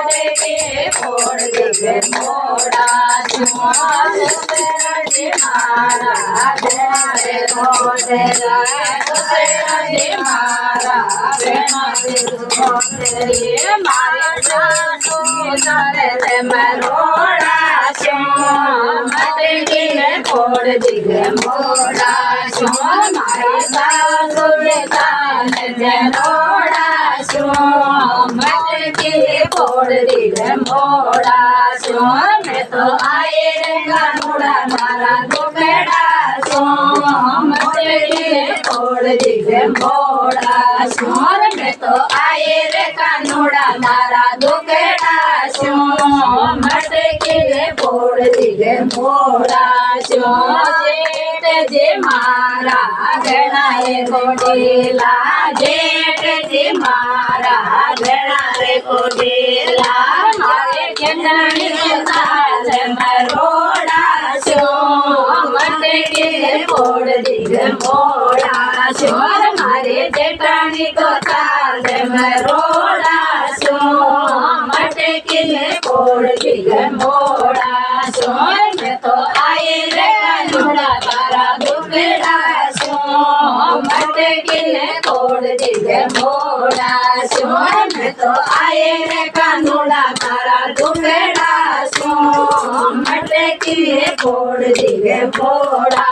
के फोड़ दिगे मोड़ा जी मारा बेनारे रोटे जी मारा बेनारे रोटे मारे जानो तारे मरोड़ा मटकी फोड़ दिगे मोड़ा मारे सासु कान जनोड़ा मटकी फोड़ दिगे मोड़ा मैं तो आए कानूड़ा मारा दुखेड़ा मटकी फोड़ दिगे मोड़ा मैं तो आए रे कानूड़ा मारा दुखेड़ा मटकी फोड़ दिगे मोड़ा जेठ जी मारा गणाए कोडेला जेठ जी मारा गणारे कोडेला मारे जनानी ताल मरोड़ा मटकी फोड़ दिगे मोड़ा मारे जेठानी तो ताल मरोड़ा मटकी फोड़ दिगे मोड़ा मैं तो आए रे कानूड़ा तारा दुखेड़ा मटकी फोड़ दिगे मोड़ा मैं तो आए रे कानूड़ा तारा दुखेड़ा मटकी फोड़ दिगे मोड़ा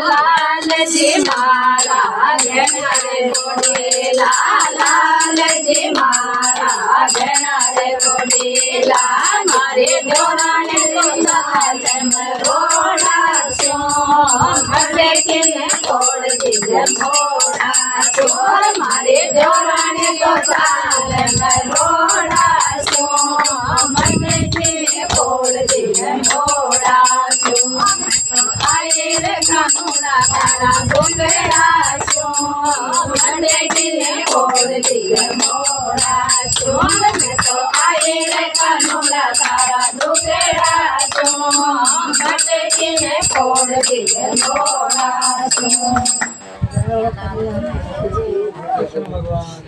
लाल जी मारा गणारे कोडेला लाल जी मारा गणारे कोडेला मारे जोराने सुंदर मरोड़ा मटकी फोड़ दिगे मोड़ा मारे जोराने तो साल मरोड़ा मटकी फोड़ दिगे मोड़ा आए रे कानूड़ा तारा दुखेड़ा मटकी फोड़ दिगे मोड़ा मैं तो आए रे कानूड़ा तारा दुखेड़ा मटकी फोड़ दिगे मोड़ा भगवान